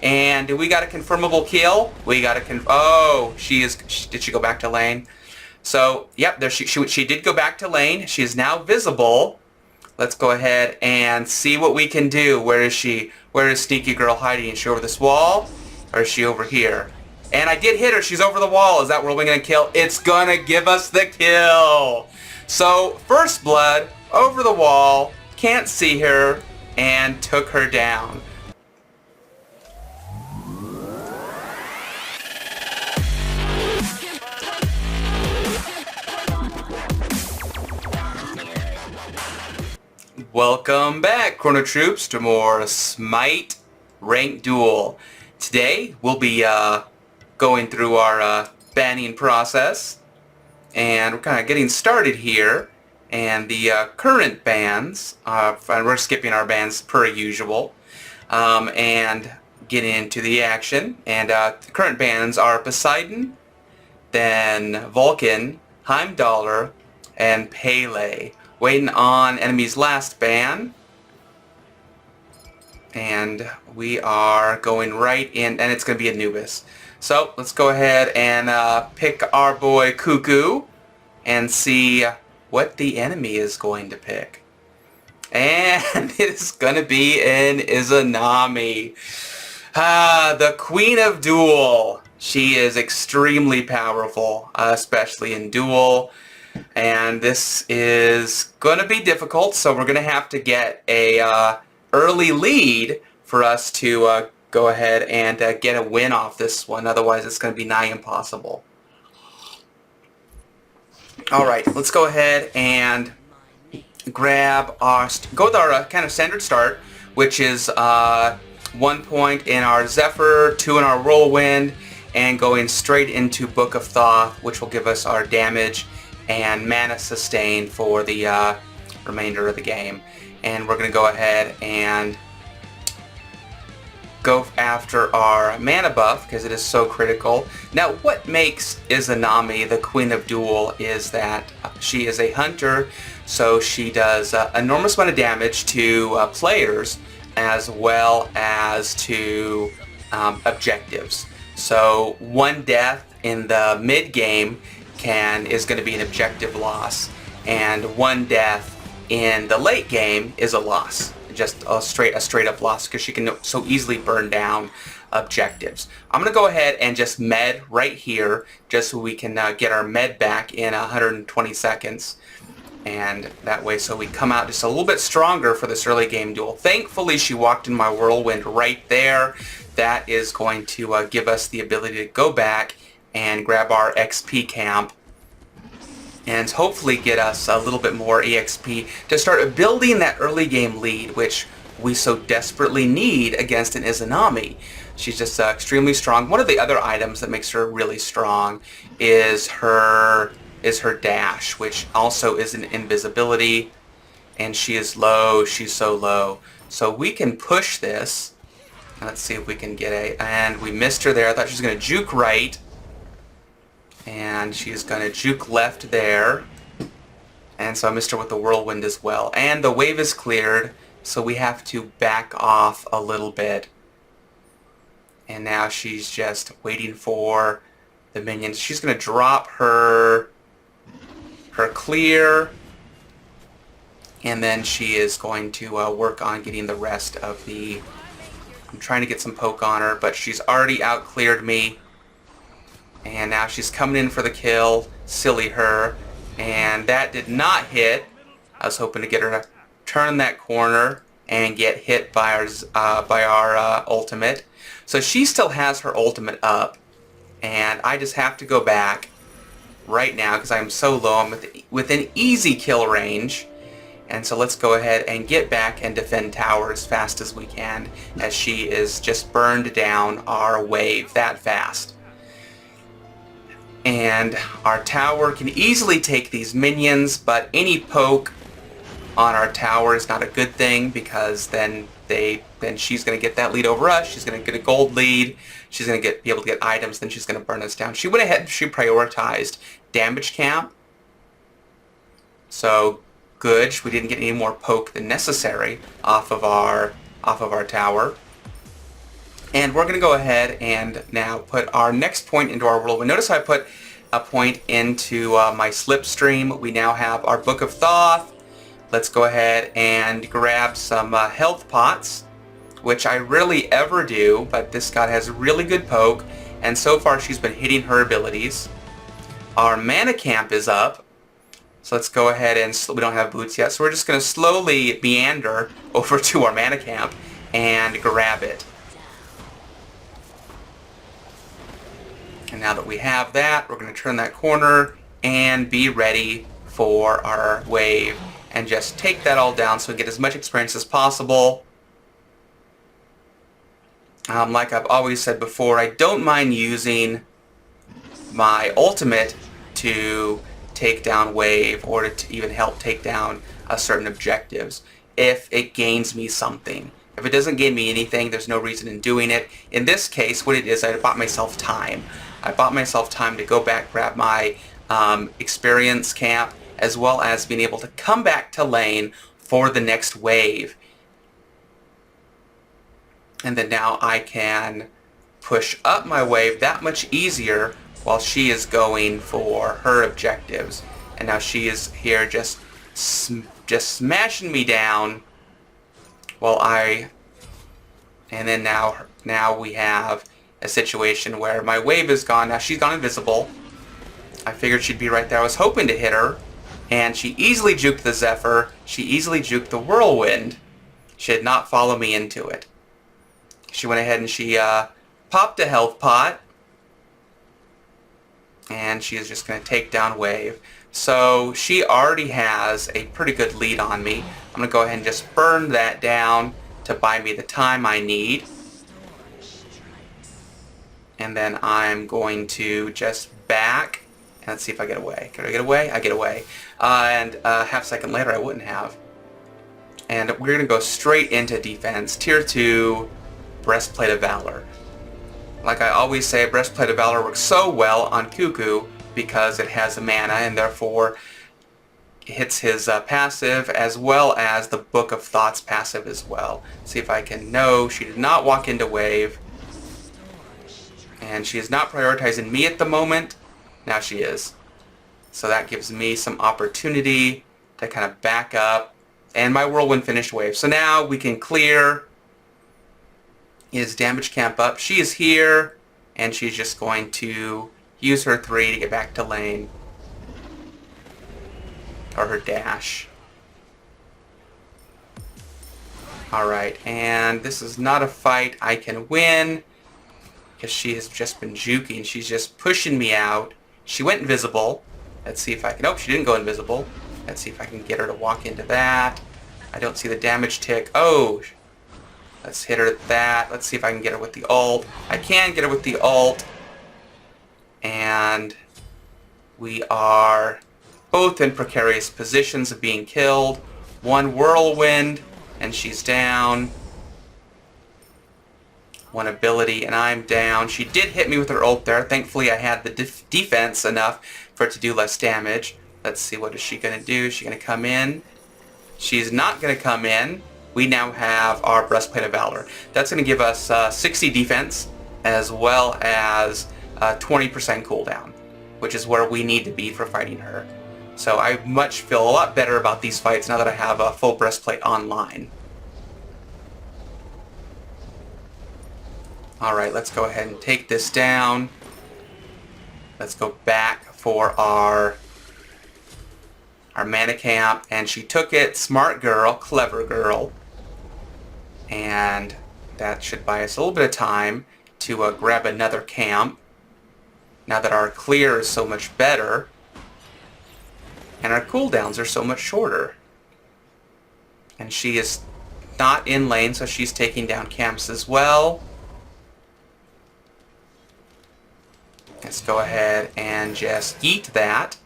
And we got a confirmable kill. We got a oh, did she go back to lane? So, yep, there she did go back to lane. She is now visible. Let's go ahead and see what we can do. Where is she? Where is Sneaky Girl hiding? Is she over this wall? Or is she over here? And I did hit her. She's over the wall. Is that where we're going to kill? It's going to give us the kill. So, first blood, over the wall, can't see her, and took her down. Welcome back, Chrono Troops, to more Smite Ranked Duel. Today, we'll be going through our banning process, and we're kind of getting started here. And the current bans, and we're skipping our bans per usual, and getting into the action. And the current bans are Poseidon, then Vulcan, Heimdallr, and Pele. Waiting on enemy's last ban, and we are going right in, and it's going to be Anubis. So let's go ahead and pick our boy Cuckoo and see what the enemy is going to pick. And it's going to be an Izanami. The Queen of Duel. She is extremely powerful, especially in Duel. And this is going to be difficult, so we're going to have to get a early lead for us to go ahead and get a win off this one. Otherwise, it's going to be nigh impossible. Alright, let's go ahead and grab go with our kind of standard start, which is 1 point in our Zephyr, 2 in our Whirlwind, and going straight into Book of Thoth, which will give us our damage and mana sustain for the remainder of the game. And we're going to go ahead and go after our mana buff because it is so critical. Now, what makes Izanami the Queen of Duel is that she is a hunter, so she does enormous amount of damage to players as well as to objectives. So 1 death in the mid game is going to be an objective loss, and 1 death in the late game is a loss, just a straight up loss, because she can so easily burn down objectives. I'm going to go ahead and just med right here, just so we can get our med back in 120 seconds, and that way so we come out just a little bit stronger for this early game duel. Thankfully, she walked in my Whirlwind right there. That is going to give us the ability to go back and grab our XP camp and hopefully get us a little bit more EXP to start building that early game lead, which we so desperately need against an Izanami. She's just extremely strong. One of the other items that makes her really strong is her dash, which also is an invisibility, and she is low. She's so low. So we can push this. Let's see if we can get and we missed her there. I thought she was going to juke right. And she's going to juke left there. And so I missed her with the Whirlwind as well. And the wave is cleared, so we have to back off a little bit. And now she's just waiting for the minions. She's going to drop her clear. And then she is going to work on getting the rest of the... I'm trying to get some poke on her, but she's already out-cleared me. And now she's coming in for the kill. Silly her. And that did not hit. I was hoping to get her to turn that corner and get hit by our ultimate. So she still has her ultimate up. And I just have to go back right now because I'm so low. I'm within easy kill range. And so let's go ahead and get back and defend tower as fast as we can, as she is just burned down our wave that fast. And our tower can easily take these minions, but any poke on our tower is not a good thing, because then she's going to get that lead over us. She's going to get a gold lead. She's going to be able to get items. Then she's going to burn us down. She went ahead. She prioritized damage camp. So good. We didn't get any more poke than necessary off of our tower. And we're going to go ahead and now put our next point into our whirlwind. Notice how I put a point into my slipstream. We now have our Book of Thoth. Let's go ahead and grab some health pots, which I rarely ever do, but this god has really good poke, and so far she's been hitting her abilities. Our mana camp is up, so let's go ahead and, we don't have boots yet, so we're just going to slowly meander over to our mana camp and grab it. And now that we have that, we're going to turn that corner and be ready for our wave and just take that all down so we get as much experience as possible. Like I've always said before, I don't mind using my ultimate to take down wave or to even help take down certain objectives if it gains me something. If it doesn't gain me anything, there's no reason in doing it. In this case, what it is, I bought myself time. I bought myself time to go back, grab my experience camp, as well as being able to come back to lane for the next wave. And then now I can push up my wave that much easier while she is going for her objectives. And now she is here just smashing me down while and then now we have a situation where my wave is gone. Now she's gone invisible. I figured she'd be right there. I was hoping to hit her, and she easily juked the Zephyr. She easily juked the Whirlwind. She did not follow me into it. She went ahead and she popped a health pot, and she is just going to take down wave. So she already has a pretty good lead on me. I'm going to go ahead and just burn that down to buy me the time I need. And then I'm going to just back, and let's see if I get away. Can I get away? I get away. And half a second later I wouldn't have. And we're going to go straight into defense. Tier 2, Breastplate of Valor. Like I always say, Breastplate of Valor works so well on Cuckoo because it has a mana and therefore hits his passive as well as the Book of Thought's passive as well. See if I can... No, she did not walk into wave. And she is not prioritizing me at the moment. Now she is. So that gives me some opportunity to kind of back up. And my Whirlwind finished wave. So now we can clear his damage camp up. She is here, and she's just going to use her 3 to get back to lane. Or her dash. Alright, and this is not a fight I can win, because she has just been juking. She's just pushing me out. She went invisible. Let's see if I can... Nope, she didn't go invisible. Let's see if I can get her to walk into that. I don't see the damage tick. Oh! Let's hit her at that. Let's see if I can get her with the ult. I can get her with the ult. And we are both in precarious positions of being killed. One Whirlwind, and she's down. One ability, and I'm down. She did hit me with her ult there. Thankfully, I had the defense enough for it to do less damage. Let's see, what is she going to do? Is she going to come in? She's not going to come in. We now have our Breastplate of Valor. That's going to give us 60 defense as well as 20% cooldown, which is where we need to be for fighting her. So I feel a lot better about these fights now that I have a full Breastplate online. Alright, let's go ahead and take this down. Let's go back for our mana camp, and she took it. Smart girl, clever girl. And that should buy us a little bit of time to grab another camp now that our clear is so much better and our cooldowns are so much shorter. And she is not in lane, so she's taking down camps as well. Let's go ahead and just eat that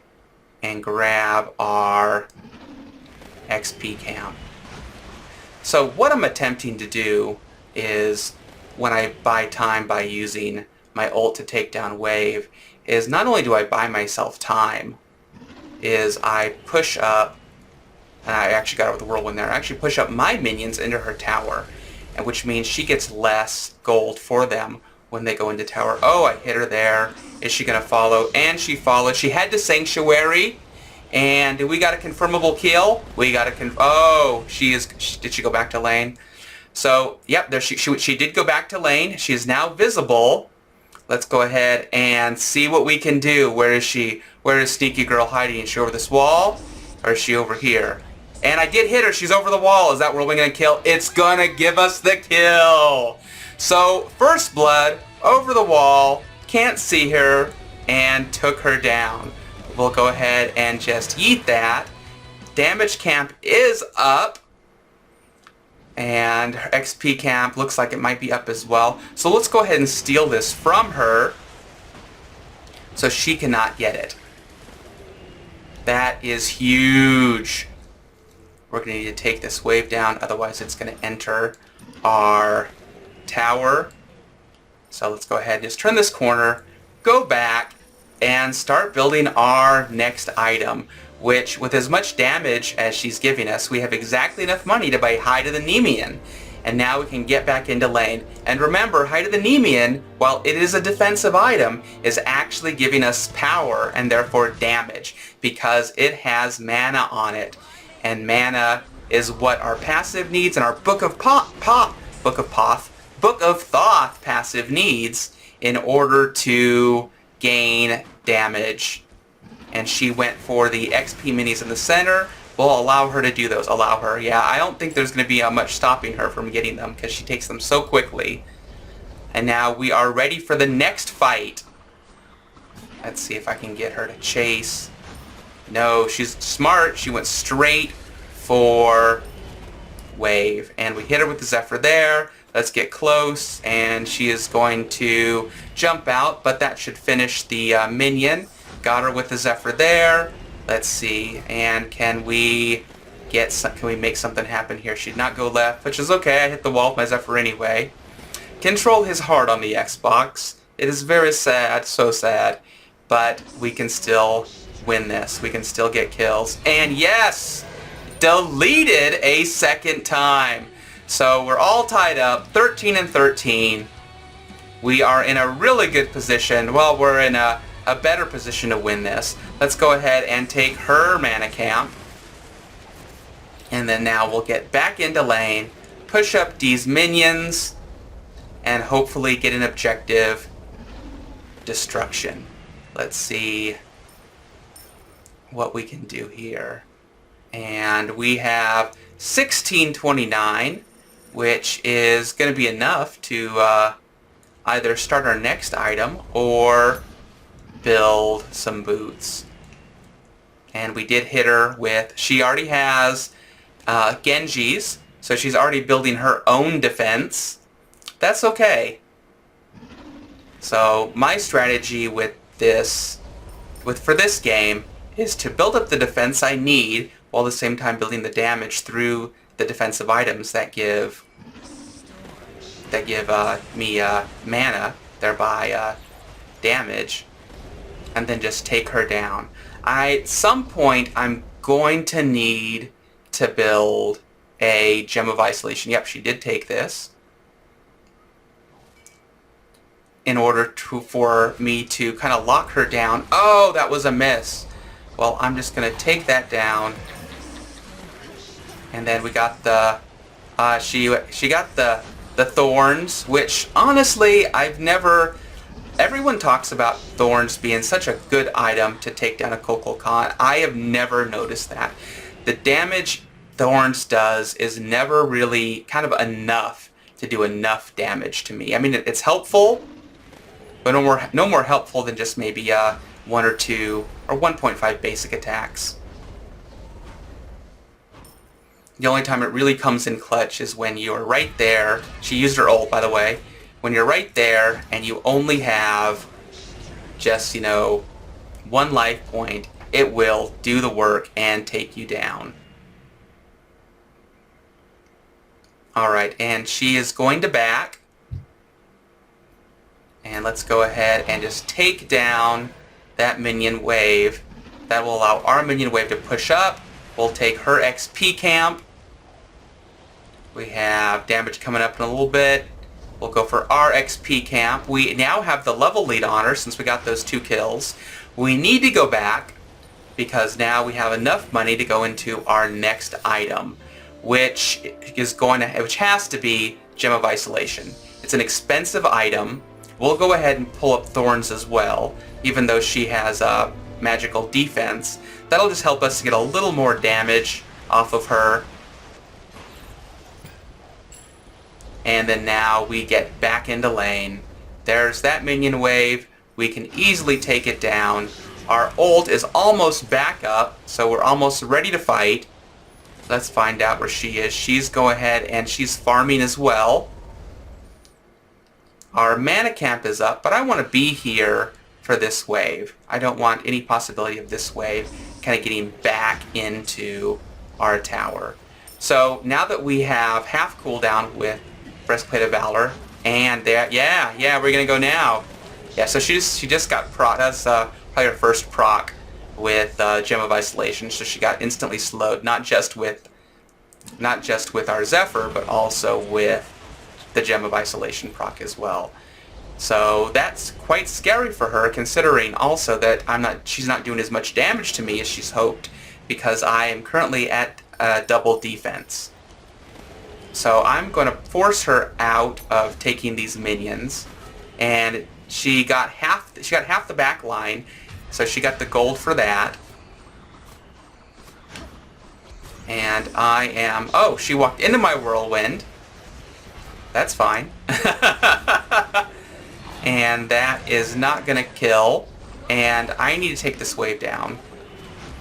and grab our XP camp. So what I'm attempting to do is, when I buy time by using my ult to take down wave, is not only do I buy myself time, is I push up, and I actually got it with the Whirlwind there, I actually push up my minions into her tower. and which means she gets less gold for them when they go into tower. Oh, I hit her there. Is she going to follow? And she followed. She had to Sanctuary. And we got a confirmable kill. We got a oh, did she go back to lane? So, yep, there she did go back to lane. She is now visible. Let's go ahead and see what we can do. Where is she? Where is Sneaky Girl hiding? Is she over this wall? Or is she over here? And I did hit her. She's over the wall. Is that where we're going to kill? It's going to give us the kill. So, first blood, over the wall, can't see her, and took her down. We'll go ahead and just yeet that. Damage camp is up. And her XP camp looks like it might be up as well. So let's go ahead and steal this from her so she cannot get it. That is huge. We're going to need to take this wave down, otherwise it's going to enter our tower. So let's go ahead and just turn this corner, go back, and start building our next item, which, with as much damage as she's giving us, we have exactly enough money to buy Hide of the Nemean. And now we can get back into lane. And remember, Hide of the Nemean, while it is a defensive item, is actually giving us power and therefore damage, because it has mana on it. And mana is what our passive needs and our Book of Thoth passive needs in order to gain damage. And she went for the XP minis in the center. We'll allow her to do those. Allow her. Yeah, I don't think there's going to be much stopping her from getting them because she takes them so quickly. And now we are ready for the next fight. Let's see if I can get her to chase. No, she's smart. She went straight for wave. And we hit her with the Zephyr there. Let's get close. And she is going to jump out, but that should finish the minion. Got her with the Zephyr there. Let's see. And can we make something happen here? She did not go left, which is okay. I hit the wall with my Zephyr anyway. Control his heart on the Xbox. It is very sad, so sad. But we can still win this. We can still get kills. And yes! Deleted a second time. So we're all tied up, 13 and 13. We are in a really good position. Well, we're in a better position to win this. Let's go ahead and take her mana camp. And then now we'll get back into lane, push up these minions, and hopefully get an objective destruction. Let's see what we can do here. And we have 1629, which is going to be enough to either start our next item or build some boots. And we did hit her with, she already has Genji's, so she's already building her own defense. That's okay. So my strategy with this, for this game, is to build up the defense I need while at the same time building the damage through the defensive items that give me mana, thereby damage, and then just take her down. At some point, I'm going to need to build a Gem of Isolation. Yep, she did take this. In order for me to kind of lock her down. Oh, that was a miss. Well, I'm just going to take that down. And then we got the... she got the thorns, which honestly, I've never... Everyone talks about thorns being such a good item to take down a Kukulkan. I have never noticed that. The damage thorns does is never really kind of enough to do enough damage to me. I mean, it's helpful, but no more helpful than just maybe 1 or 2 or 1.5 basic attacks. The only time it really comes in clutch is when you're right there. She used her ult, by the way. When you're right there and you only have just, 1 life point, it will do the work and take you down. Alright, and she is going to back. And let's go ahead and just take down that minion wave. That will allow our minion wave to push up. We'll take her XP camp. We have damage coming up in a little bit. We'll go for our XP camp. We now have the level lead on her since we got those 2 kills. We need to go back because now we have enough money to go into our next item, which has to be Gem of Isolation. It's an expensive item. We'll go ahead and pull up Thorns as well, even though she has magical defense. That'll just help us to get a little more damage off of her. And then now we get back into lane. There's that minion wave. We can easily take it down. Our ult is almost back up, so we're almost ready to fight. Let's find out where she is. She's going ahead and she's farming as well. Our mana camp is up, but I want to be here for this wave. I don't want any possibility of this wave kind of getting back into our tower. So now that we have half cooldown with Breastplate of Valor, and there, yeah, we're gonna go now. Yeah, so she just got proc. That's probably her first proc with Gem of Isolation. So she got instantly slowed, not just with our Zephyr, but also with the Gem of Isolation proc as well. So that's quite scary for her, considering also that she's not doing as much damage to me as she's hoped, because I am currently at double defense. So I'm going to force her out of taking these minions, and she got half the back line, so she got the gold for that. And I am... Oh, she walked into my whirlwind. That's fine. And that is not going to kill. And I need to take this wave down.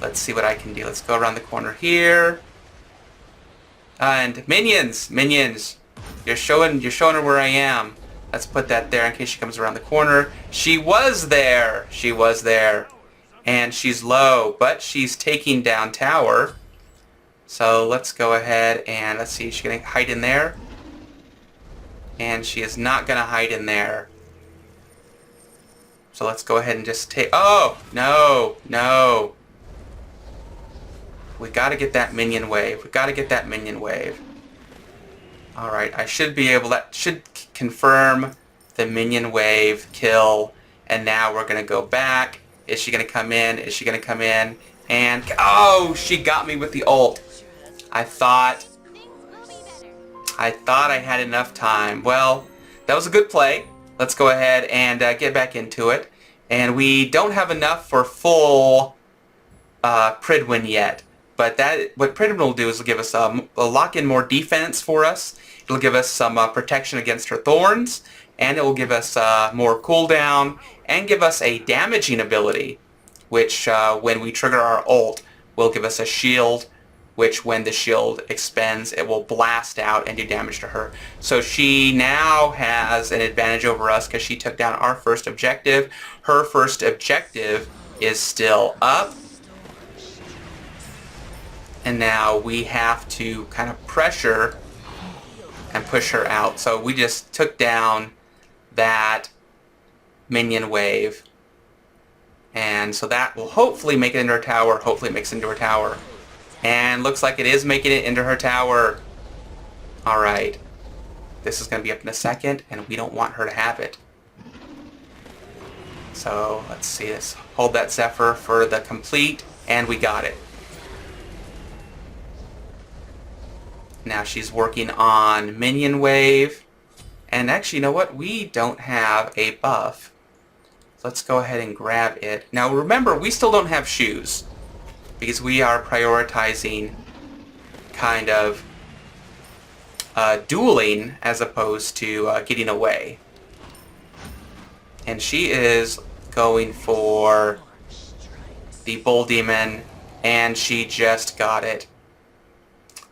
Let's see what I can do. Let's go around the corner here. And minions! You're showing her where I am. Let's put that there in case she comes around the corner. She was there! And she's low, but she's taking down tower. So let's go ahead and let's see, is she going to hide in there? And she is not going to hide in there. So let's go ahead and just take... Oh! No! We got to get that minion wave. Alright, I should be able... That should confirm the minion wave kill. And now we're going to go back. Is she going to come in? And... Oh! She got me with the ult. I thought I had enough time. Well, that was a good play. Let's go ahead and get back into it. And we don't have enough for full Pridwin yet. But what Pridwin will do is it'll give us lock in more defense for us. It'll give us some protection against her thorns. And it will give us more cooldown. And give us a damaging ability. Which, when we trigger our ult, will give us a shield, which when the shield expends, it will blast out and do damage to her. So she now has an advantage over us because she took down our first objective. Her first objective is still up. And now we have to kind of pressure and push her out. So we just took down that minion wave. And so that will hopefully make it into her tower. Hopefully it makes it into her tower. And looks like it is making it into her tower. Alright. This is going to be up in a second, and we don't want her to have it. So, let's see this. Hold that Zephyr for the complete, and we got it. Now she's working on Minion Wave. And actually, you know what? We don't have a buff. Let's go ahead and grab it. Now remember, we still don't have shoes, because we are prioritizing kind of dueling as opposed to getting away. And she is going for the Bull Demon, and she just got it.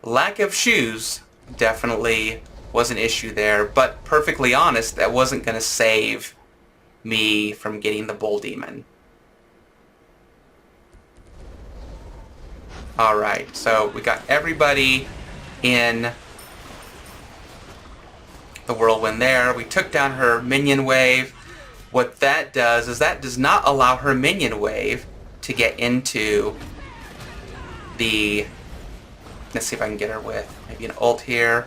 Lack of shoes definitely was an issue there, but perfectly honest, that wasn't going to save me from getting the Bull Demon. Alright, so we got everybody in the whirlwind there. We took down her minion wave. What that does is that does not allow her minion wave to get into the... Let's see if I can get her with maybe an ult here.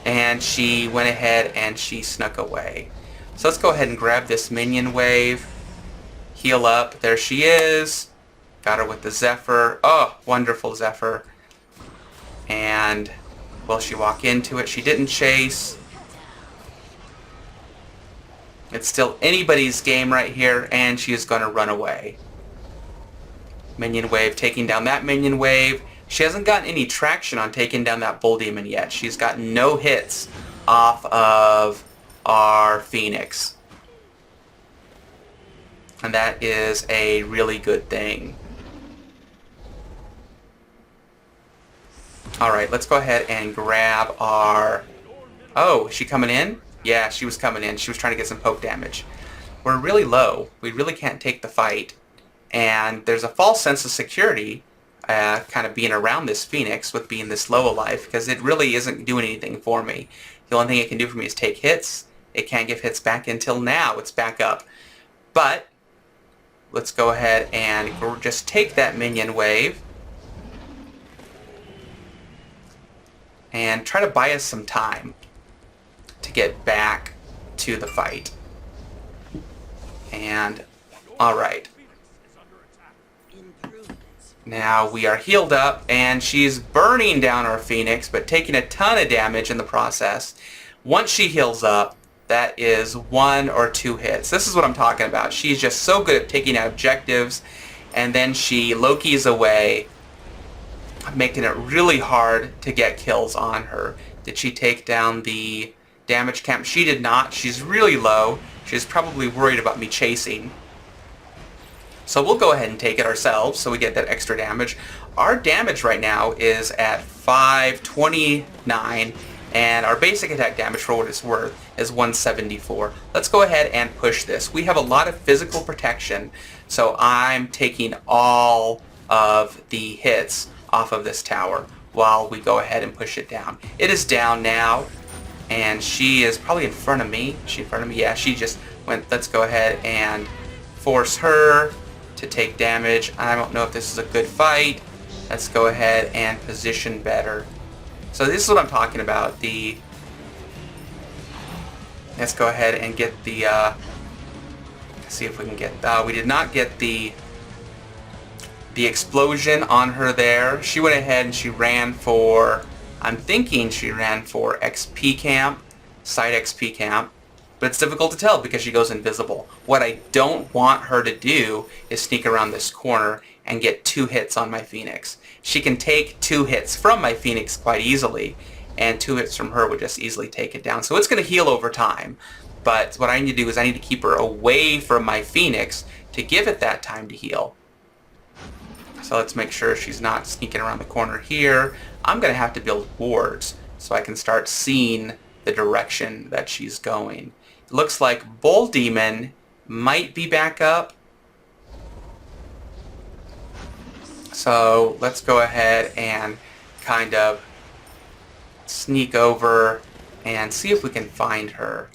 and she went ahead and she snuck away. So let's go ahead and grab this minion wave. Heal up. There she is. Got her with the Zephyr. Oh, wonderful Zephyr. And will she walk into it? She didn't chase. It's still anybody's game right here, and she is going to run away. Minion wave taking down that minion wave. She hasn't gotten any traction on taking down that bull demon yet. She's gotten no hits off of our Phoenix. And that is a really good thing. Alright, let's go ahead and grab our... Oh, is she coming in? Yeah, she was coming in. She was trying to get some poke damage. We're really low. We really can't take the fight. And there's a false sense of security kind of being around this Phoenix with being this low alive, because it really isn't doing anything for me. The only thing it can do for me is take hits. It can't give hits back until now. It's back up. But let's go ahead and just take that minion wave and try to buy us some time to get back to the fight. And alright. Now we are healed up, and she's burning down our Phoenix, but taking a ton of damage in the process. Once she heals up, that is 1 or 2 hits. This is what I'm talking about. She's just so good at taking out objectives, and then she Loki's away, making it really hard to get kills on her. Did she take down the damage camp? She did not. She's really low. She's probably worried about me chasing. So we'll go ahead and take it ourselves so we get that extra damage. Our damage right now is at 529, and our basic attack damage, for what it's worth, is 174. Let's go ahead and push this. We have a lot of physical protection, so I'm taking all of the hits off of this tower while we go ahead and push it down. It is down now, and she is probably in front of me. Is she in front of me? Yeah, she just went. Let's go ahead and force her to take damage. I don't know if this is a good fight. Let's go ahead and position better. So this is what I'm talking about. Let's go ahead and get the, see if we can get, we did not get the explosion on her there. She went ahead and she ran for, I'm thinking she ran for XP camp, side XP camp. But it's difficult to tell because she goes invisible. What I don't want her to do is sneak around this corner and get 2 hits on my Phoenix. She can take 2 hits from my Phoenix quite easily, and 2 hits from her would just easily take it down. So it's going to heal over time. But what I need to do is I need to keep her away from my Phoenix to give it that time to heal. So let's make sure she's not sneaking around the corner here. I'm going to have to build wards so I can start seeing the direction that she's going. Looks like Bull Demon might be back up. So let's go ahead and kind of sneak over and see if we can find her.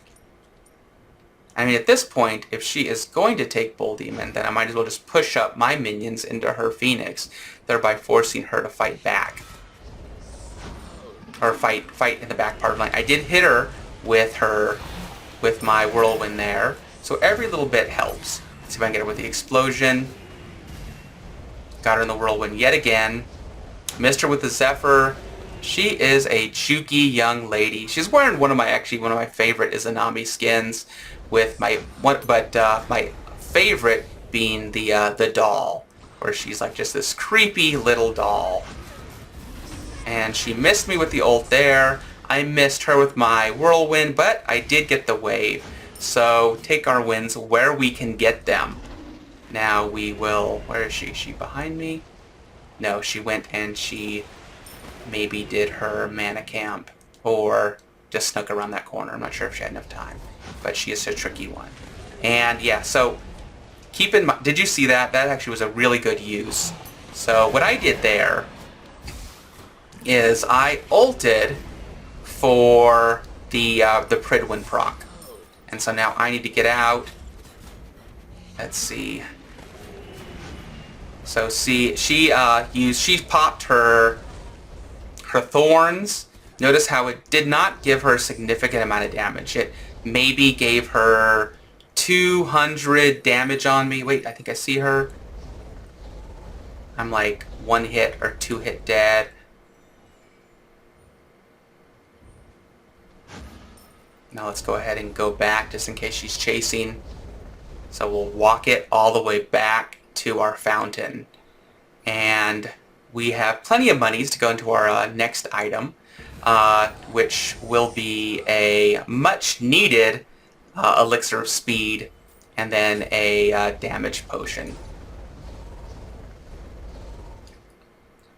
I mean, at this point, if she is going to take Bull Demon, then I might as well just push up my minions into her Phoenix, thereby forcing her to fight back. Or fight in the back part of the line. I did hit her with my whirlwind there, so every little bit helps. Let's see if I can get her with the explosion. Got her in the whirlwind yet again. Missed her with the Zephyr. She is a chooky young lady. She's wearing one of my favorite Izanami skins, with my favorite being the doll, where she's like just this creepy little doll. And she missed me with the ult there. I missed her with my whirlwind, but I did get the wave. So take our wins where we can get them. Now we will... Where is she? Is she behind me? No, she went and she maybe did her mana camp, or just snuck around that corner. I'm not sure if she had enough time, but she is a tricky one. And yeah, so keep in mind... Did you see that? That actually was a really good use. So what I did there is I ulted for the Pridwin proc. And so now I need to get out. Let's see. So see, she popped her thorns Notice how it did not give her a significant amount of damage. It maybe gave her 200 damage on me. Wait, I think I see her. I'm like 1 hit or 2 hit dead. Now let's go ahead and go back just in case she's chasing. So we'll walk it all the way back to our fountain. And we have plenty of monies to go into our next item, which will be a much needed elixir of speed and then a damage potion.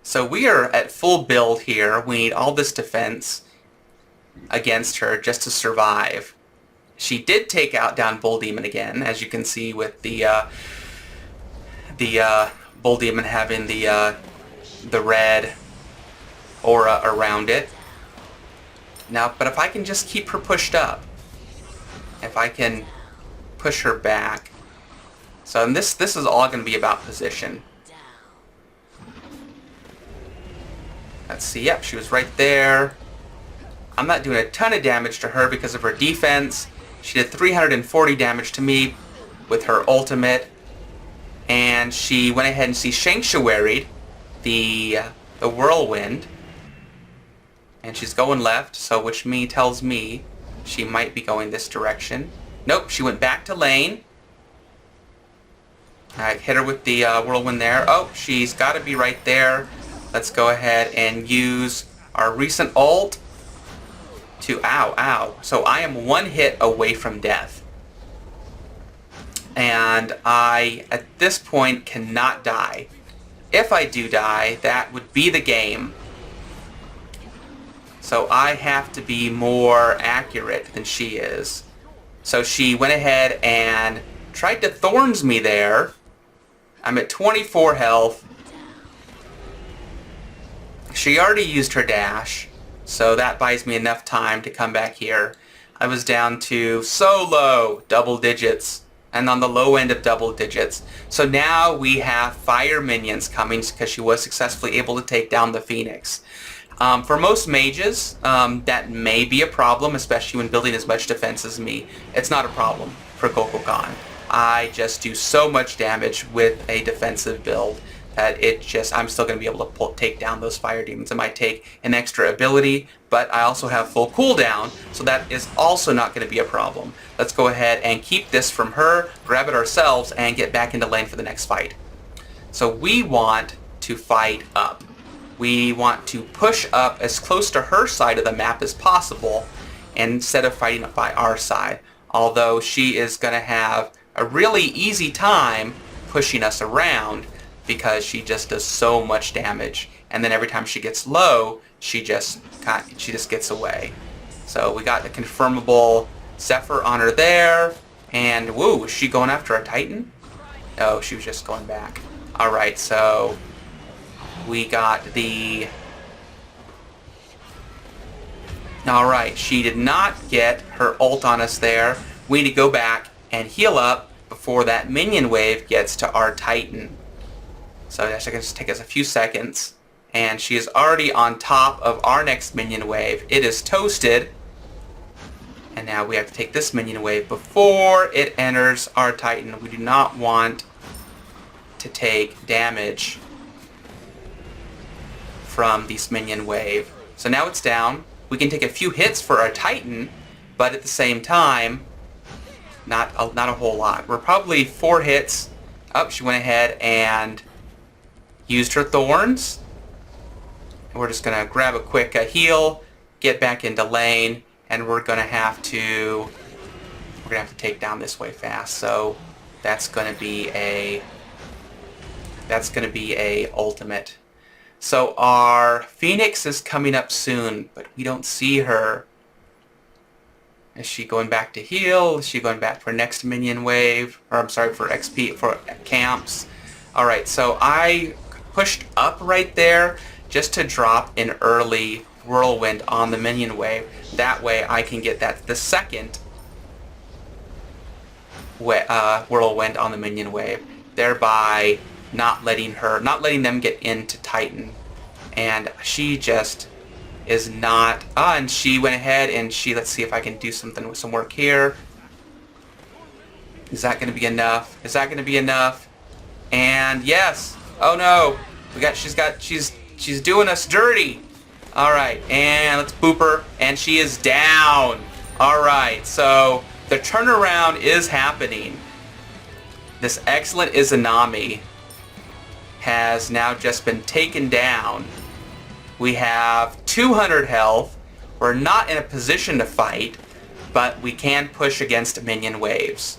So we are at full build here. We need all this defense against her just to survive. She did take out down Bull Demon again, as you can see with the Bull Demon having the red aura around it. Now, but if I can just keep her pushed up, if I can push her back, so and this is all going to be about position. Let's see. Yep, she was right there. I'm not doing a ton of damage to her because of her defense. She did 340 damage to me with her ultimate. And she went ahead and she sanctuaried the whirlwind. And she's going left, so which tells me she might be going this direction. Nope, she went back to lane. Alright, hit her with the whirlwind there. Oh, she's got to be right there. Let's go ahead and use our recent ult to ow. So I am 1 hit away from death. And I, at this point, cannot die. If I do die, that would be the game. So I have to be more accurate than she is. So she went ahead and tried to thorns me there. I'm at 24 health. She already used her dash, so that buys me enough time to come back here. I was down to so low, double digits, and on the low end of double digits. So now we have fire minions coming because she was successfully able to take down the Phoenix. For most mages, that may be a problem, especially when building as much defense as me. It's not a problem for Gokugan. I just do so much damage with a defensive build that I'm still going to be able to take down those fire demons. It might take an extra ability, but I also have full cooldown, so that is also not going to be a problem. Let's go ahead and keep this from her, grab it ourselves, and get back into lane for the next fight. So we want to fight up. We want to push up as close to her side of the map as possible instead of fighting up by our side. Although she is going to have a really easy time pushing us around because she just does so much damage. And then every time she gets low, she just gets away. So we got the confirmable Zephyr on her there. And woo, is she going after a Titan? No, she was just going back. Alright, so we got the... Alright, she did not get her ult on us there. We need to go back and heal up before that minion wave gets to our Titan. So that's going to take us a few seconds. And she is already on top of our next minion wave. It is toasted. And now we have to take this minion wave before it enters our Titan. We do not want to take damage from this minion wave. So now it's down. We can take a few hits for our Titan, but at the same time, not a whole lot. We're probably 4 hits. Oh, she went ahead and used her thorns. And we're just going to grab a quick heal, get back into lane, and we're going to have to take down this way fast. So that's going to be a ultimate. So our Phoenix is coming up soon, but we don't see her. Is she going back to heal? Is she going back for next minion wave? Or I'm sorry, for XP, for camps. Alright, so I pushed up right there just to drop an early whirlwind on the minion wave. That way I can get the second whirlwind on the minion wave, thereby not letting them get into Titan. And she just is not... and she went ahead and let's see if I can do something with some work here. Is that going to be enough? Is that going to be enough? And yes. Oh no. She's doing us dirty. All right, and let's boop her, and she is down. All right, so the turnaround is happening. This excellent Izanami has now just been taken down. We have 200 health. We're not in a position to fight, but we can push against minion waves.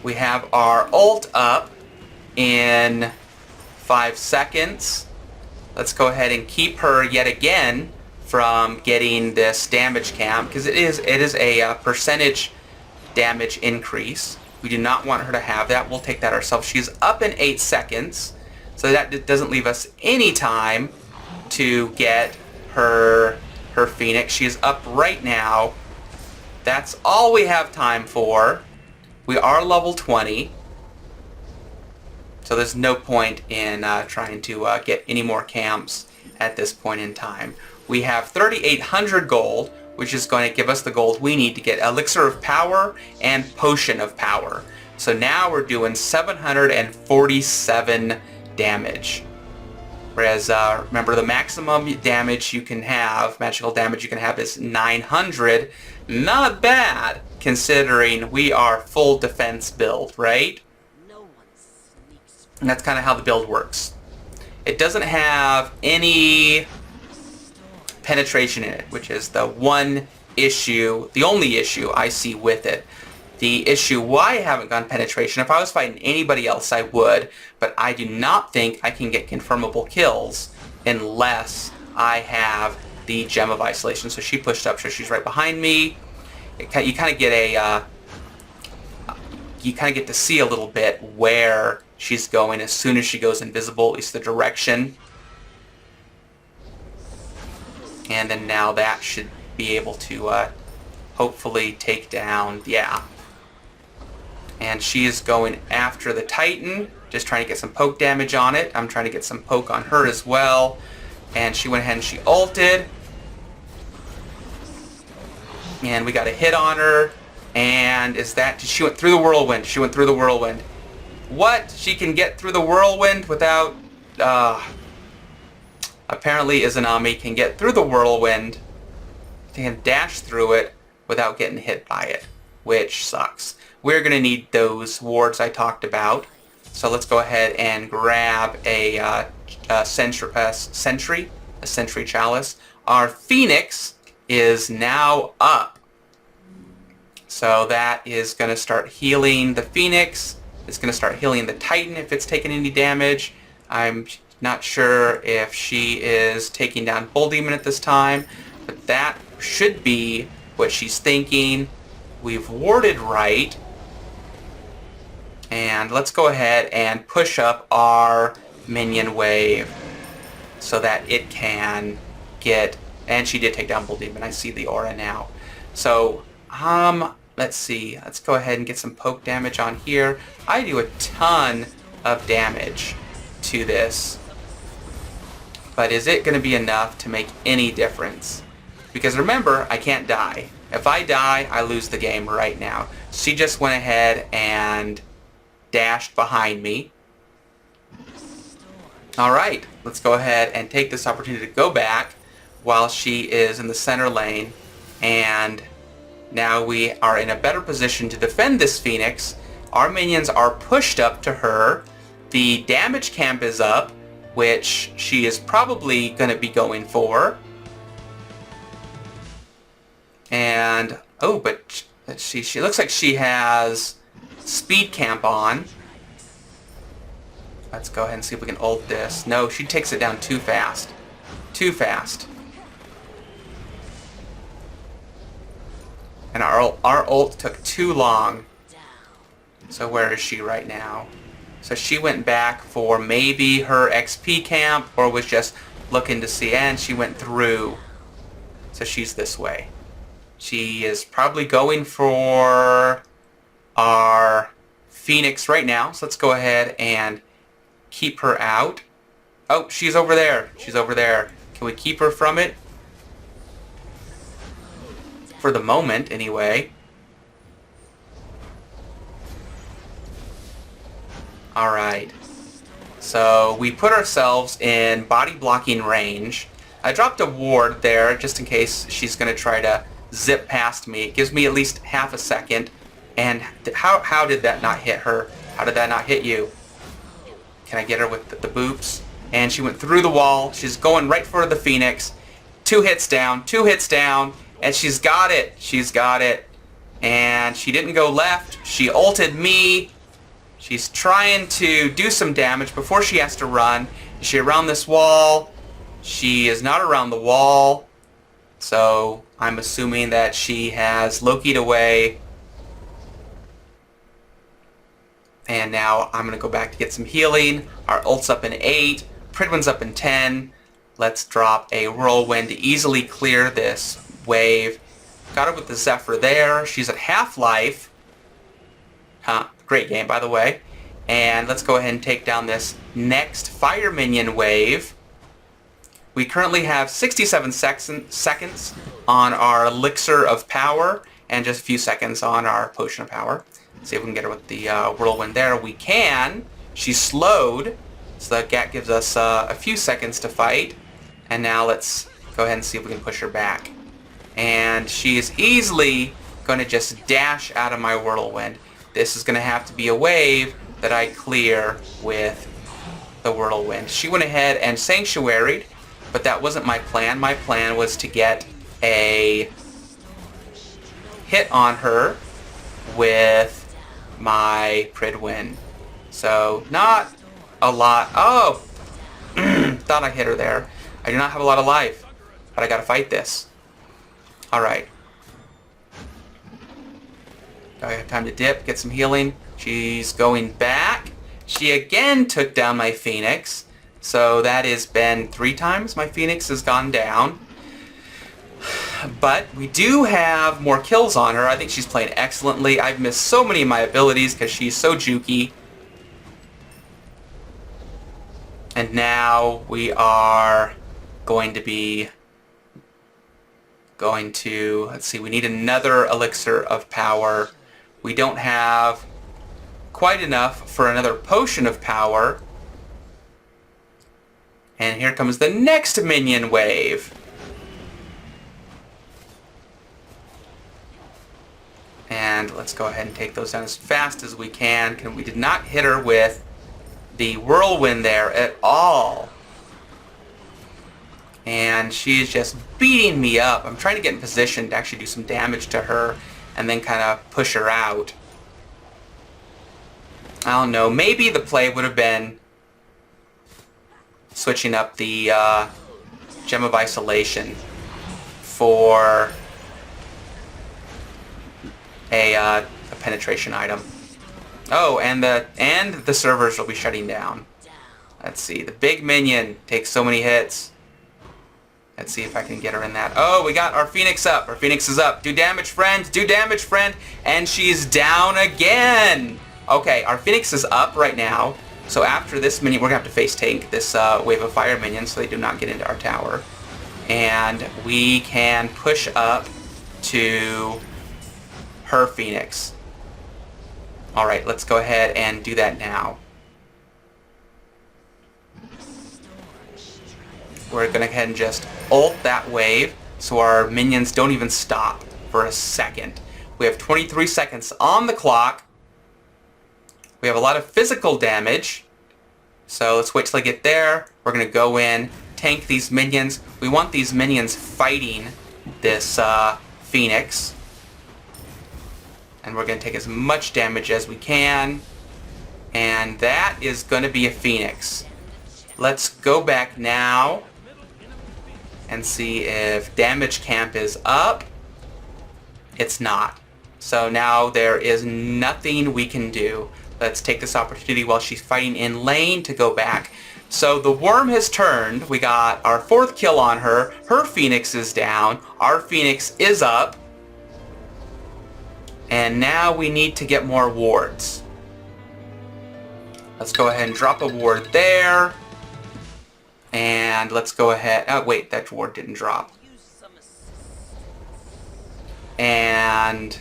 We have our ult up in 5 seconds. Let's go ahead and keep her yet again from getting this damage cam, because it is a percentage damage increase. We do not want her to have that. We'll take that ourselves. She's up in 8 seconds, so that doesn't leave us any time to get her Phoenix. She is up right now. That's all we have time for. We are level 20, so there's no point in trying to get any more camps at this point in time. We have 3,800 gold, which is going to give us the gold we need to get Elixir of Power and Potion of Power. So now we're doing 747 damage. Whereas, remember, the maximum damage you can have, magical damage you can have, is 900. Not bad, considering we are full defense build, right? And that's kind of how the build works. It doesn't have any penetration in it, which is the one issue, the only issue I see with it. The issue why I haven't gone penetration, if I was fighting anybody else I would, but I do not think I can get confirmable kills unless I have the Gem of Isolation. So she pushed up, so she's right behind me. You kind of get to see a little bit where she's going as soon as she goes invisible, at least the direction. And then now that should be able to hopefully take down, yeah. And she is going after the Titan, just trying to get some poke damage on it. I'm trying to get some poke on her as well. And she went ahead and she ulted. And we got a hit on her. And she went through the whirlwind. She went through the whirlwind. What? She can get through the whirlwind without... apparently Izanami can get through the whirlwind. They can dash through it without getting hit by it, which sucks. We're going to need those wards I talked about. So let's go ahead and grab a sentry chalice. Our Phoenix is now up. So that is going to start healing the Phoenix. It's going to start healing the Titan if it's taken any damage. I'm not sure if she is taking down Bull Demon at this time, but that should be what she's thinking. We've warded right. And let's go ahead and push up our minion wave so that it can get... And she did take down Bull Demon. I see the aura now. So, let's see. Let's go ahead and get some poke damage on here. I do a ton of damage to this. But is it going to be enough to make any difference? Because remember, I can't die. If I die, I lose the game right now. She just went ahead and dashed behind me. Alright, let's go ahead and take this opportunity to go back while she is in the center lane. And now we are in a better position to defend this Phoenix. Our minions are pushed up to her. The damage camp is up, which she is probably going to be going for. And, oh, but she looks like she has speed camp on. Let's go ahead and see if we can ult this. No, she takes it down too fast. Too fast. And our ult took too long. So where is she right now? So she went back for maybe her XP camp, or was just looking to see, and she went through. So she's this way. She is probably going for our Phoenix right now. So let's go ahead and keep her out. Oh, she's over there. She's over there. Can we keep her from it? For the moment, anyway. Alright. So, we put ourselves in body blocking range. I dropped a ward there, just in case she's going to try to zip past me. It gives me at least half a second. And how did that not hit her? How did that not hit you? Can I get her with the boops? And she went through the wall. She's going right for the Phoenix. 2 hits down, 2 hits down. And she's got it. She's got it. And she didn't go left. She ulted me. She's trying to do some damage before she has to run. Is she around this wall? She is not around the wall. So I'm assuming that she has Loki'd away. And now I'm going to go back to get some healing. Our ult's up in 8. Pridwin's up in 10. Let's drop a Whirlwind to easily clear this wave. Got her with the Zephyr there. She's at half life. Great game, by the way. And let's go ahead and take down this next fire minion wave. We currently have 67 seconds on our Elixir of Power and just a few seconds on our Potion of Power. See if we can get her with the Whirlwind there. We can. She's slowed, so that gives us a few seconds to fight. And now let's go ahead and see if we can push her back. And she is easily going to just dash out of my Whirlwind. This is going to have to be a wave that I clear with the Whirlwind. She went ahead and Sanctuaried, but that wasn't my plan. My plan was to get a hit on her with my Pridwin. So, not a lot. Oh! Thought I hit her there. I do not have a lot of life, but I gotta fight this. Alright. I have time to dip, get some healing. She's going back. She again took down my Phoenix. So that has been 3 times my Phoenix has gone down. But we do have more kills on her. I think she's playing excellently. I've missed so many of my abilities because she's so jukey. And now we are going to, let's see, we need another Elixir of Power. We don't have quite enough for another Potion of Power. And here comes the next minion wave. And let's go ahead and take those down as fast as we can. We did not hit her with the Whirlwind there at all. And she is just beating me up. I'm trying to get in position to actually do some damage to her and then kind of push her out. I don't know. Maybe the play would have been switching up the Gem of Isolation for a penetration item. Oh, and the servers will be shutting down. Let's see. The big minion takes so many hits. Let's see if I can get her in that. Oh, we got our Phoenix up. Our Phoenix is up. Do damage, friend. Do damage, friend. And she's down again. Okay, our Phoenix is up right now. So after this minion, we're going to have to face tank this wave of fire minions so they do not get into our tower. And we can push up to her Phoenix. Alright, let's go ahead and do that now. We're going to go ahead and just ult that wave so our minions don't even stop for a second. We have 23 seconds on the clock. We have a lot of physical damage. So let's wait till I get there. We're going to go in, tank these minions. We want these minions fighting this Phoenix. And we're going to take as much damage as we can. And that is going to be a Phoenix. Let's go back now and see if damage camp is up. It's not. So now there is nothing we can do. Let's take this opportunity while she's fighting in lane to go back. So the worm has turned. We got our 4th kill on her. Her Phoenix is down. Our Phoenix is up. And now we need to get more wards. Let's go ahead and drop a ward there. And let's go ahead. Oh, wait, that ward didn't drop. And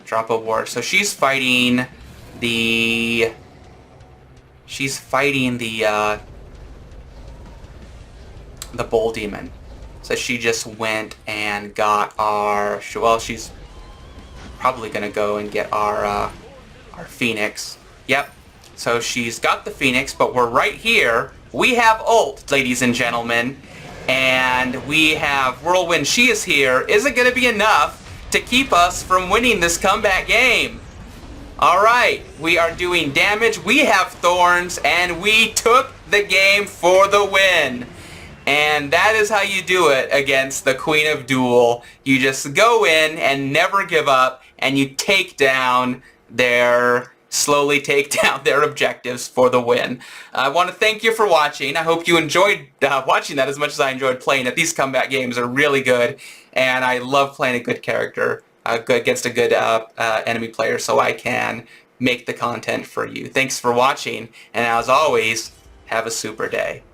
drop a ward. So she's fighting the... the Bull Demon. So she just went and got our... Well, she's probably going to go and get our Phoenix. Yep. So she's got the Phoenix, but we're right here. We have ult, ladies and gentlemen. And we have Whirlwind. She is here. Is it going to be enough to keep us from winning this comeback game? Alright, we are doing damage. We have Thorns, and we took the game for the win. And that is how you do it against the Queen of Duel. You just go in and never give up, and you slowly take down their objectives for the win. I want to thank you for watching. I hope you enjoyed watching that as much as I enjoyed playing it. These comeback games are really good, and I love playing a good character against a good enemy player so I can make the content for you. Thanks for watching, and as always, have a super day.